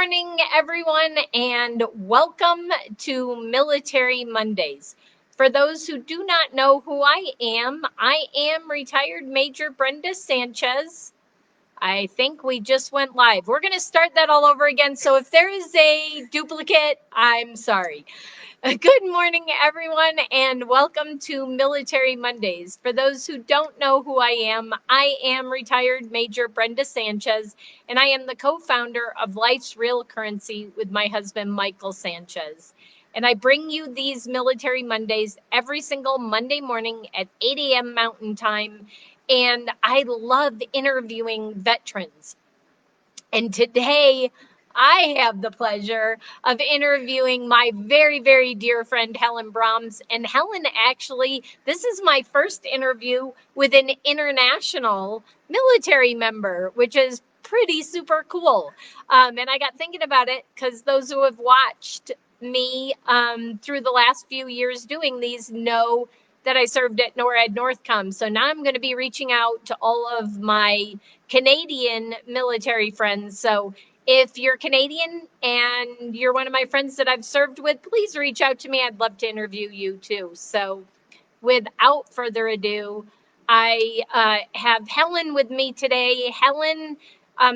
morning, everyone, and welcome to Military Mondays. For those who do not know who I am retired Major Brenda Sanchez. I think we just went live. We're going to start that all over again. So if there is a duplicate, I'm sorry. Good morning, everyone, and welcome to Military Mondays. For those who don't know who I am retired Major Brenda Sanchez, and I am the co-founder of Life's Real Currency with my husband, Michael Sanchez. And I bring you these Military Mondays every single Monday morning at 8 a.m. Mountain Time, and I love interviewing veterans. And today, I have the pleasure of interviewing my very, very dear friend, Helen Brahms. And Helen, actually, this is my first interview with an international military member, which is pretty super cool. And I got thinking about it because those who have watched me through the last few years doing these know that I served at NORAD Northcom. So now I'm going to be reaching out to all of my Canadian military friends. So if you're Canadian and you're one of my friends that I've served with, please reach out to me. I'd love to interview you too. So without further ado, I have Helen with me today. Helen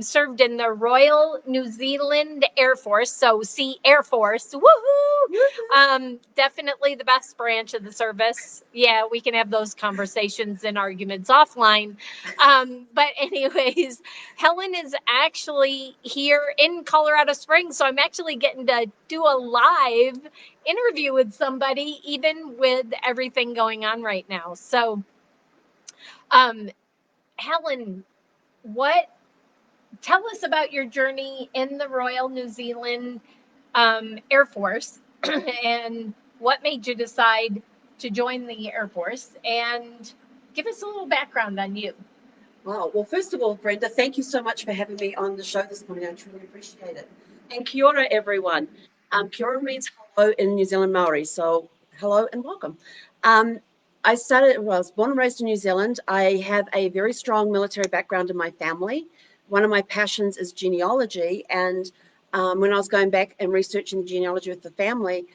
served in the Royal New Zealand Air Force, so Sea Air Force. Woohoo! Definitely the best branch of the service. Yeah, we can have those conversations and arguments offline. But anyways, Helen is actually here in Colorado Springs, so I'm actually getting to do a live interview with somebody, even with everything going on right now. So, Helen, what? Tell us about your journey in the Royal New Zealand Air Force, and what made you decide to join the Air Force, and give us a little background on you. Wow. Well, first of all, Brenda, thank you so much for having me on the show this morning. I truly appreciate it. And kia ora, everyone. Kia ora means hello in New Zealand Maori, so hello and welcome. Um, I was born and raised in New Zealand. I have a very strong military background in my family. One of my passions is genealogy, and when I was going back and researching the genealogy with the family,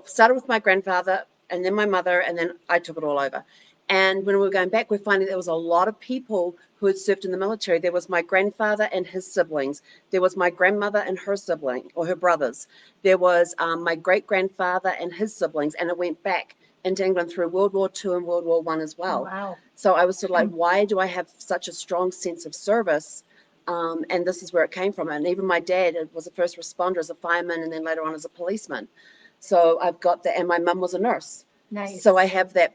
started with my grandfather, and then my mother, and then I took it all over. And when we were going back, we're finding there was a lot of people who had served in the military. There was my grandfather and his siblings. There was my grandmother and her sibling or her brothers. There was my great-grandfather and his siblings, and it went back into England through World War II and World War I as well. Wow. So I was sort of like, why do I have such a strong sense of service? And this is where it came from. And even my dad was a first responder as a fireman and then later on as a policeman. So I've got that, and my mum was a nurse. Nice. So I have that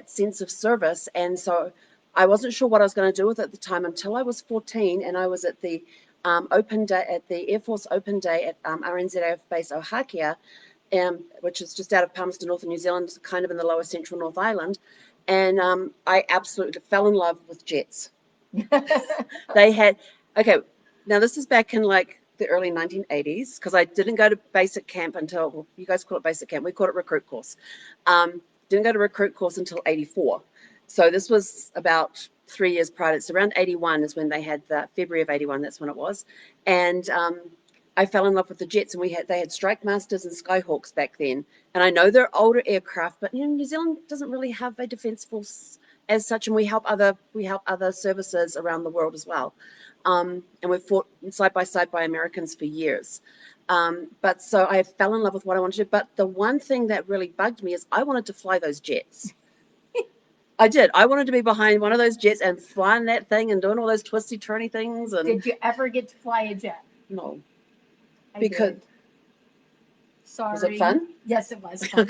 sense of service. And so I wasn't sure what I was going to do with it at the time until I was 14, and I was at the open day at the Air Force Open Day at RNZAF Base Ohakea, which is just out of Palmerston, Northern New Zealand, kind of in the lower central North Island. And I absolutely fell in love with jets. They had, okay, now this is back in like the early 1980s, because I didn't go to basic camp until, well, you guys call it basic camp, we call it recruit course. Didn't go to recruit course until 84. So this was about 3 years prior. It's around 81 is when they had the February of 81, that's when it was. And I fell in love with the jets, and they had Strike Masters and Skyhawks back then. And I know they're older aircraft, but New Zealand doesn't really have a defence force as such, and we help other services around the world as well. And we've fought side by side by Americans for years. But so I fell in love with what I wanted to do. But the one thing that really bugged me is I wanted to fly those jets. I did. I wanted to be behind one of those jets and flying that thing and doing all those twisty, turny things. And did you ever get to fly a jet? No. Because. Sorry. Was it fun? Yes, it was fun.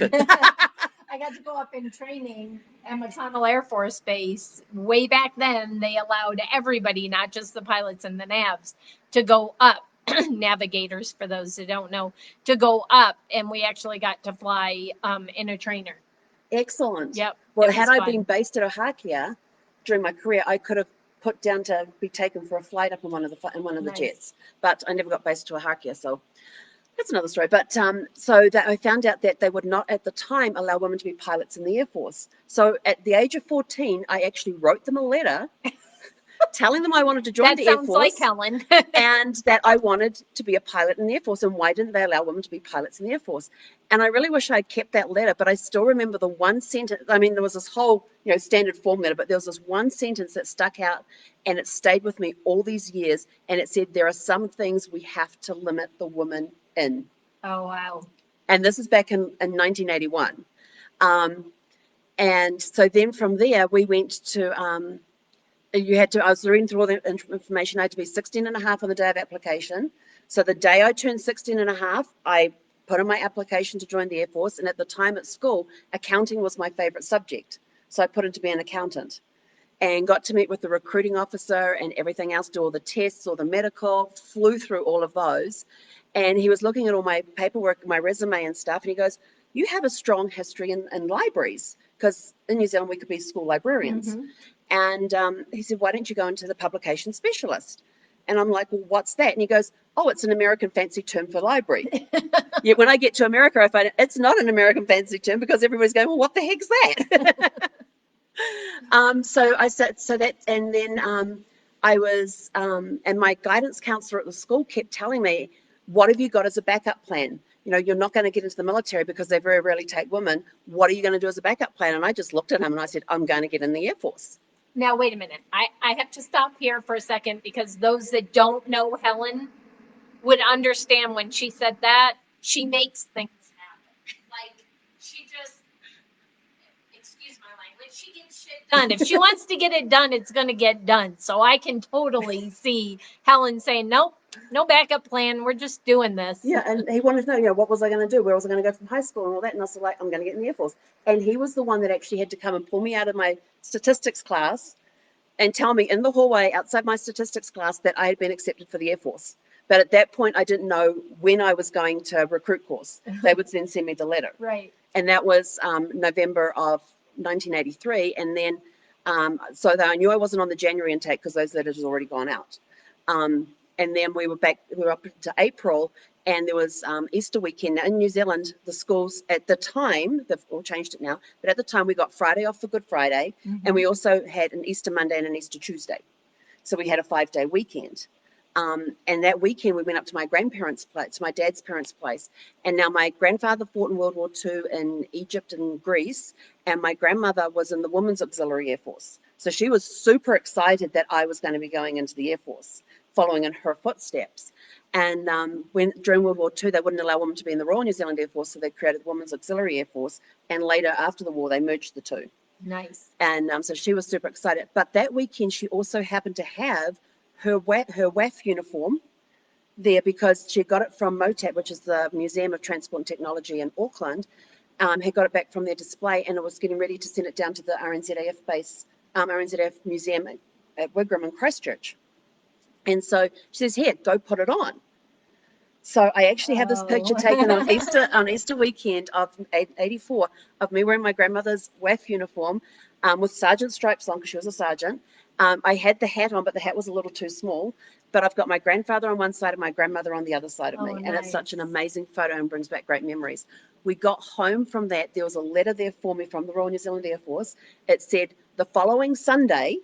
I got to go up in training at McConnell Air Force Base. Way back then, they allowed everybody, not just the pilots and the navs, to go up. Navigators, for those who don't know, to go up, and we actually got to fly in a trainer. Excellent. Yep. Well, had I been based at Ohakea during my career, I could have put down to be taken for a flight up in one of the jets, but I never got based to Ohakea, so that's another story. But so that I found out that they would not at the time allow women to be pilots in the Air Force. So at the age of 14, I actually wrote them a letter telling them I wanted to join That the Air sounds like Force Helen. and that I wanted to be a pilot in the Air Force. And why didn't they allow women to be pilots in the Air Force? And I really wish I'd kept that letter, but I still remember the one sentence. I mean, there was this whole, standard form letter, but there was this one sentence that stuck out and it stayed with me all these years. And it said, there are some things we have to limit the woman in. Oh, wow. And this is back in 1981. And so then from there, we went to, I was reading through all the information. I had to be 16 and a half on the day of application. So the day I turned 16 and a half, I put in my application to join the Air Force. And at the time at school, accounting was my favorite subject. So I put in to be an accountant and got to meet with the recruiting officer and everything else, do all the tests, all the medical, flew through all of those. And he was looking at all my paperwork, my resume and stuff. And he goes, you have a strong history in libraries, because in New Zealand we could be school librarians. Mhm. And he said, why don't you go into the publication specialist? And I'm like, well, what's that? And he goes, oh, it's an American fancy term for library. Yet when I get to America, I find it's not an American fancy term, because everybody's going, well, what the heck's that? So I said, so that, and then I was, and my guidance counselor at the school kept telling me, what have you got as a backup plan? You're not going to get into the military because they very rarely take women. What are you going to do as a backup plan? And I just looked at him and I said, I'm going to get in the Air Force. Now, wait a minute. I have to stop here for a second, because those that don't know Helen would understand when she said that. She makes things happen. Like, she just, excuse my language, she gets shit done. If she wants to get it done, it's going to get done. So I can totally see Helen saying, nope, no backup plan. We're just doing this. Yeah, and he wanted to know, what was I going to do? Where was I going to go from high school and all that? And I was like, I'm going to get in the Air Force. And he was the one that actually had to come and pull me out of my statistics class and tell me in the hallway outside my statistics class that I had been accepted for the Air Force. But at that point, I didn't know when I was going to recruit course. They would then send me the letter. Right. And that was November of 1983. And then, so that I knew I wasn't on the January intake because those letters had already gone out. And then we were up to April, and there was Easter weekend. Now, in New Zealand, the schools at the time, they've all changed it now, but at the time we got Friday off for Good Friday, and we also had an Easter Monday and an Easter Tuesday. So we had a 5-day weekend. And that weekend we went up to my grandparents' place, to my dad's parents' place. And now my grandfather fought in World War II in Egypt and Greece, and my grandmother was in the Women's Auxiliary Air Force. So she was super excited that I was going to be going into the Air Force, following in her footsteps. And when during World War II, they wouldn't allow women to be in the Royal New Zealand Air Force, so they created the Women's Auxiliary Air Force. And later, after the war, they merged the two. Nice. And so she was super excited. But that weekend, she also happened to have her WAF uniform there, because she got it from MOTAT, which is the Museum of Transport and Technology in Auckland. Had got it back from their display, and it was getting ready to send it down to the RNZAF base, RNZAF Museum at Wigram in Christchurch. And so she says, here, go put it on. So I actually have this picture taken on Easter weekend of 84 of me wearing my grandmother's WAF uniform with sergeant stripes on, because she was a sergeant. I had the hat on, but the hat was a little too small. But I've got my grandfather on one side and my grandmother on the other side of me. Nice. And it's such an amazing photo and brings back great memories. We got home from that. There was a letter there for me from the Royal New Zealand Air Force. It said the following Sunday,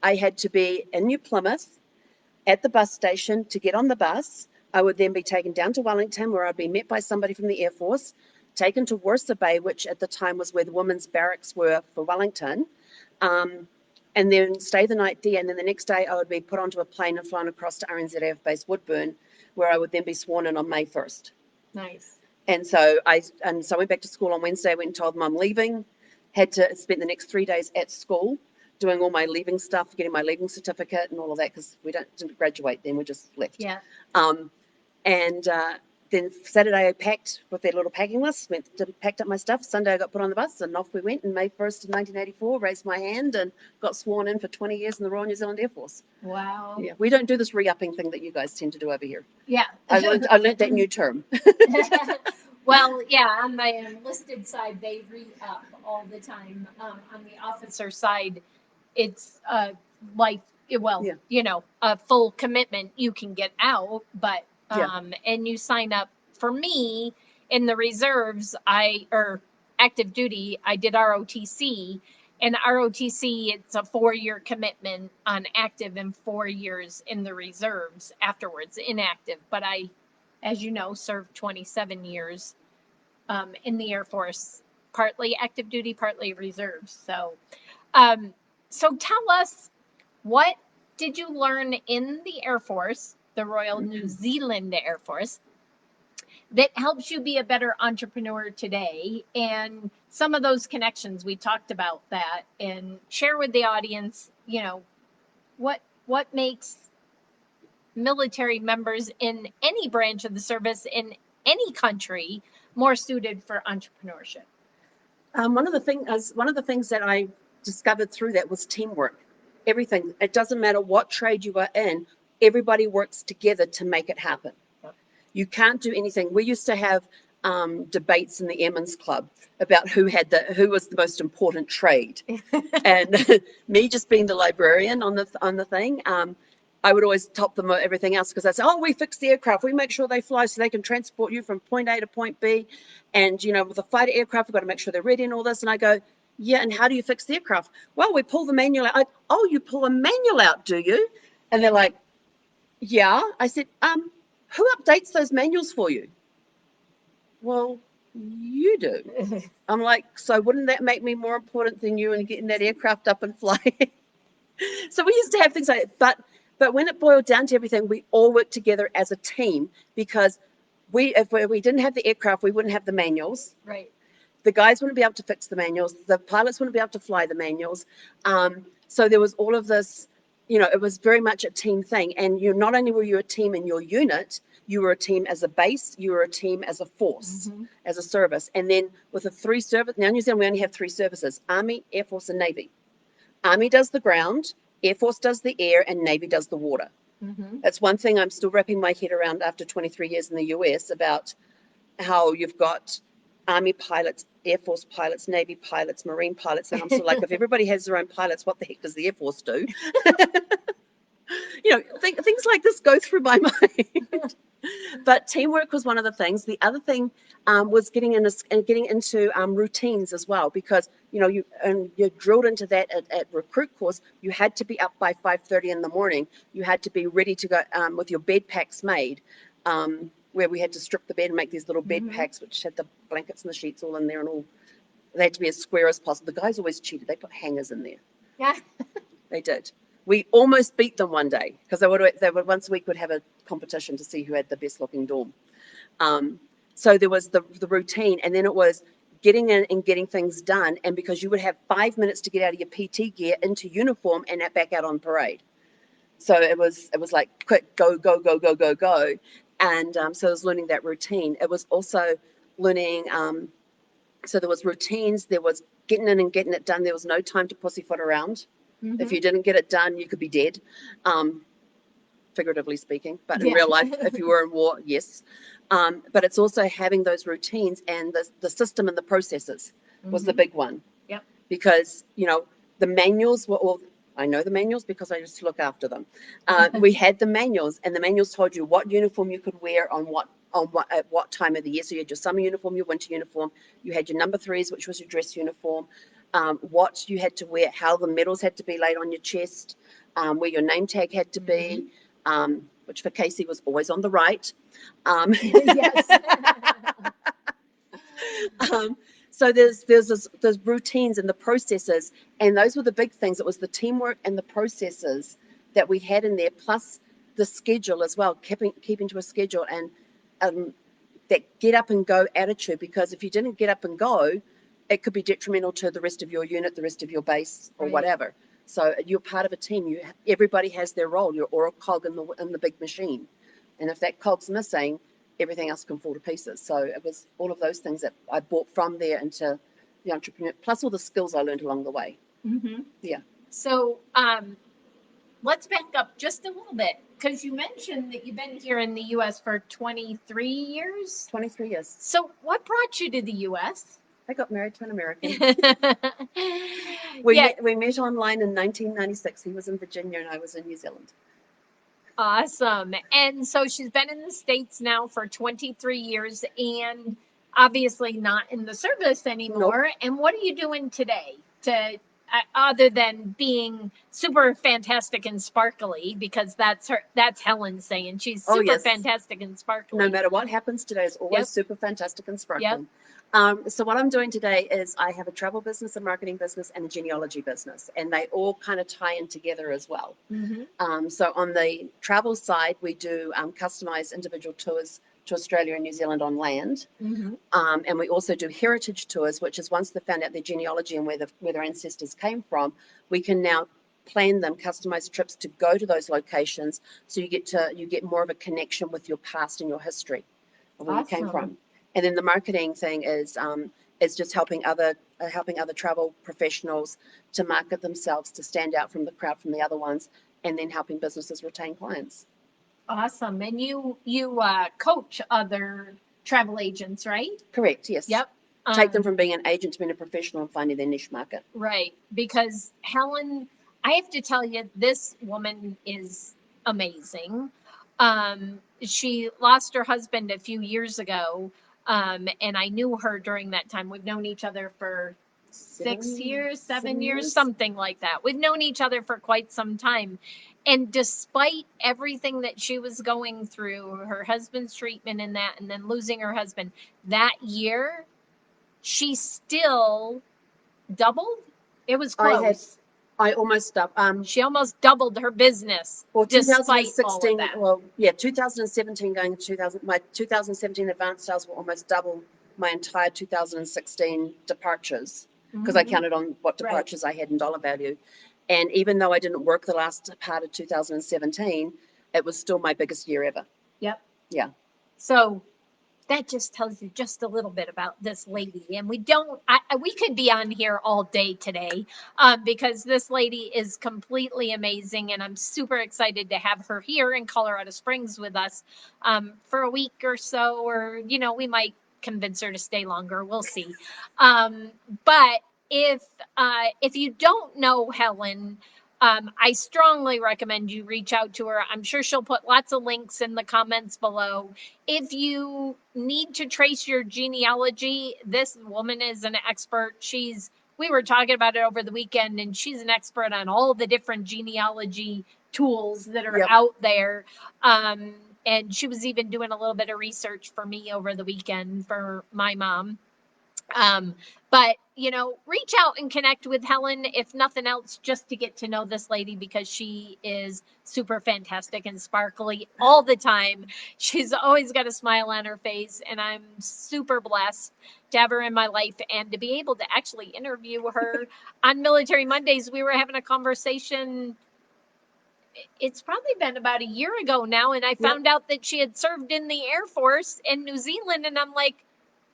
I had to be in New Plymouth at the bus station to get on the bus. I would then be taken down to Wellington, where I'd be met by somebody from the Air Force, taken to Worcester Bay, which at the time was where the women's barracks were for Wellington, and then stay the night there. And then the next day I would be put onto a plane and flown across to RNZAF base Woodburn, where I would then be sworn in on May 1st. Nice. And so I went back to school on Wednesday, went and told them I'm leaving, had to spend the next 3 days at school doing all my leaving stuff, getting my leaving certificate and all of that, because we didn't graduate then, we just left. Yeah. And then Saturday I packed with their little packing list, packed up my stuff. Sunday I got put on the bus and off we went. And May 1st of 1984, raised my hand and got sworn in for 20 years in the Royal New Zealand Air Force. Wow. Yeah, we don't do this re-upping thing that you guys tend to do over here. Yeah. I learned that new term. Well, yeah, on the enlisted side, they re-up all the time. On the officer side, it's life, well, Yeah. A full commitment. You can get out, but Yeah. and you sign up. For me, in the reserves, or active duty, I did ROTC, And ROTC, it's a 4-year commitment on active and 4 years in the reserves afterwards, inactive. But I, as you know, served 27 years in the Air Force, partly active duty, partly reserves. So tell us, what did you learn in the Air Force, the Royal New Zealand Air Force, that helps you be a better entrepreneur today? And some of those connections, we talked about that, and share with the audience, what makes military members in any branch of the service in any country more suited for entrepreneurship. One of the things that I discovered through that was teamwork. Everything. It doesn't matter what trade you are in. Everybody works together to make it happen. Yep. You can't do anything. We used to have debates in the Airmen's Club about who was the most important trade, and me just being the librarian on the thing. I would always top them everything else, because I say, oh, we fix the aircraft. We make sure they fly so they can transport you from point A to point B. And, with the fighter aircraft, we've got to make sure they're ready and all this. And I go, yeah, and how do you fix the aircraft? Well, we pull the manual out. Oh, you pull a manual out, do you? And they're like, yeah. I said, who updates those manuals for you? Well, you do. I'm like, so wouldn't that make me more important than you and getting that aircraft up and flying? So we used to have things like that. But when it boiled down to everything, we all worked together as a team, because if we didn't have the aircraft, we wouldn't have the manuals. Right. The guys wouldn't be able to fix the manuals. The pilots wouldn't be able to fly the manuals. So there was all of this, it was very much a team thing. And not only were you a team in your unit, you were a team as a base, you were a team as a force, as a service. And then with the 3 service, now New Zealand, we only have 3 services: Army, Air Force, and Navy. Army does the ground, Air Force does the air, and Navy does the water. That's one thing I'm still wrapping my head around after 23 years in the US, about how you've got Army pilots, Air Force pilots, Navy pilots, Marine pilots. And I'm sort of like, if everybody has their own pilots, what the heck does the Air Force do? Things like this go through my mind. But teamwork was one of the things. The other thing was getting into routines as well, because you're drilled into that at recruit course. You had to be up by 5:30 in the morning. You had to be ready to go with your bed packs made, where we had to strip the bed and make these little bed packs, which had the blankets and the sheets all in there, and all. They had to be as square as possible. The guys always cheated. They put hangers in there. Yeah. They did. We almost beat them one day, because they would once a week would have a competition to see who had the best looking dorm. So there was the routine, and then it was getting in and getting things done. And because you would have 5 minutes to get out of your PT gear into uniform and back out on parade. So it was like quick, go, go, go, go, go, go. And so I was learning that routine. It was also learning, so there was routines, there was getting in and getting it done. There was no time to pussyfoot around. If you didn't get it done, you could be dead, figuratively speaking. But in real life, if you were in war, yes. But it's also having those routines, and the system and the processes was the big one. Yep. Because, the manuals were all, I know the manuals because I used to look after them. We had the manuals, and the manuals told you what uniform you could wear at what time of the year. So you had your summer uniform, your winter uniform. You had your number 3s, which was your dress uniform. What you had to wear, how the medals had to be laid on your chest, where your name tag had to be, which for Casey was always on the right. Yes. So there's routines and the processes, and those were the big things. It was the teamwork and the processes that we had in there, plus the schedule as well, keeping to a schedule, and that get up and go attitude. Because if you didn't get up and go, it could be detrimental to the rest of your unit, the rest of your base, or whatever. So you're part of a team. Everybody has their role. You're a cog in the big machine, and if that cog's missing, everything else can fall to pieces. So it was all of those things that I brought from there into the entrepreneur, plus all the skills I learned along the way. Yeah. So let's back up just a little bit, because you mentioned that you've been here in the U.S. for 23 years. 23 years. So what brought you to the U.S.? I got married to an American. We met online in 1996. He was in Virginia and I was in New Zealand. Awesome. And so she's been in the States now for 23 years, and obviously not in the service anymore. Nope. And what are you doing today to other than being super fantastic and sparkly, because that's Helen saying she's Oh, super yes. fantastic and sparkly. No matter what happens today, is always Yep. super fantastic and Yep. sparkling. So what I'm doing today is I have a travel business, a marketing business, and a genealogy business, and they all kind of tie in together as well. So on the travel side, we do customized individual tours to Australia and New Zealand on land. And we also do heritage tours, which is once they've found out their genealogy and where their ancestors came from, we can now plan them customized trips to go to those locations, so you get more of a connection with your past and your history of where you came from. And then the marketing thing is just helping other travel professionals to market themselves, to stand out from the crowd, from the other ones, and then helping businesses retain clients. Awesome. And you coach other travel agents, right? Correct, yes. Yep. Take them from being an agent to being a professional and finding their niche market. Right. Because Helen, I have to tell you, this woman is amazing. She lost her husband a few years ago. And I knew her during that time. We've known each other for 6 years, 7 years, something like that. We've known each other for quite some time. And despite everything that she was going through, her husband's treatment and that, and then losing her husband, that year, she still doubled. It was close. I almost She almost doubled her business. Well, despite 2016. All of that. Well, yeah, 2017 going to 2000. My 2017 advanced sales were almost double my entire 2016 departures, because I counted on what departures I had in dollar value. And even though I didn't work the last part of 2017, it was still my biggest year ever. Yep. Yeah. So that just tells you just a little bit about this lady. And we could be on here all day today, because this lady is completely amazing. And I'm super excited to have her here in Colorado Springs with us for a week or so, or, we might convince her to stay longer. We'll see. But if you don't know Helen, I strongly recommend you reach out to her. I'm sure she'll put lots of links in the comments below. If you need to trace your genealogy, this woman is an expert. We were talking about it over the weekend, and she's an expert on all the different genealogy tools that are out there. And she was even doing a little bit of research for me over the weekend for my mom. But reach out and connect with Helen, if nothing else, just to get to know this lady, because she is super fantastic and sparkly all the time. She's always got a smile on her face, and I'm super blessed to have her in my life and to be able to actually interview her on Military Mondays. We were having a conversation. It's probably been about a year ago now, and I found out that she had served in the Air Force in New Zealand, and I'm like,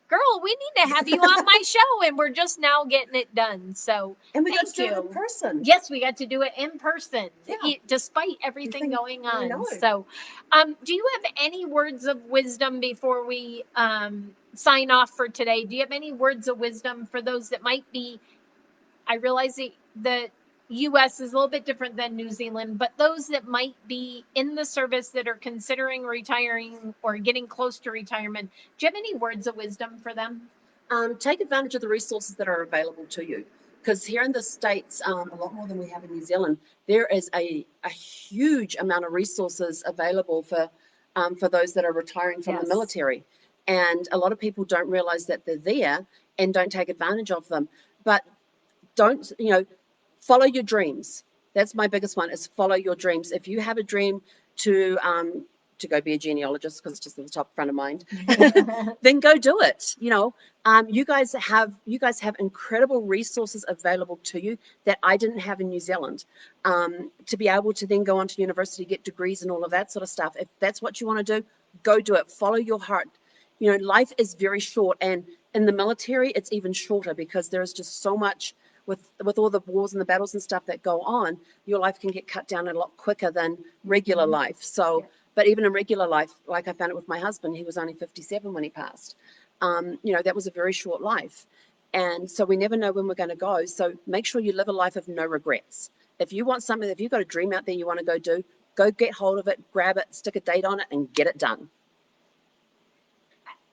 girl, we need to have you on my show, and we're just now getting it done. So, and we got to thank do it you. in person. Yes, we got to do it in person, Yeah. despite everything going I on. know. So, do you have any words of wisdom before we sign off for today? Do you have any words of wisdom for those that might be? I realize the US is a little bit different than New Zealand, but those that might be in the service that are considering retiring or getting close to retirement, do you have any words of wisdom for them? Take advantage of the resources that are available to you, because here in the States, a lot more than we have in New Zealand, there is a huge amount of resources available for those that are retiring from the military. And a lot of people don't realize that they're there and don't take advantage of them. But don't, follow your dreams. That's my biggest one, is follow your dreams. If you have a dream to go be a genealogist, because it's just at the top front of mind, then go do it. You guys have incredible resources available to you that I didn't have in New Zealand, to be able to then go on to university, get degrees and all of that sort of stuff. If that's what you want to do, go do it. Follow your heart. Life is very short, and in the military, it's even shorter, because there is just so much with all the wars and the battles and stuff that go on. Your life can get cut down a lot quicker than regular life. So, but even in regular life, like I found it with my husband, he was only 57 when he passed. That was a very short life. And so we never know when we're going to go. So make sure you live a life of no regrets. If you want something, if you've got a dream out there you want to go do, go get hold of it, grab it, stick a date on it, and get it done.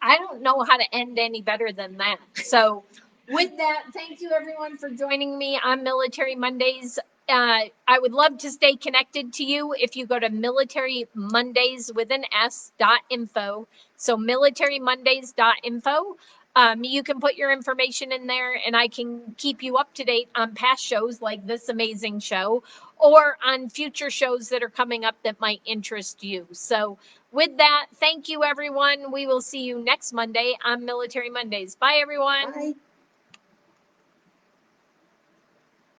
I don't know how to end any better than that. So With that, thank you everyone for joining me on Military Mondays. I would love to stay connected to you if you go to Military Mondays with an S.info. So militarymondays.info. You can put your information in there and I can keep you up to date on past shows like this amazing show or on future shows that are coming up that might interest you. So with that, thank you everyone. We will see you next Monday on Military Mondays. Bye everyone. Bye.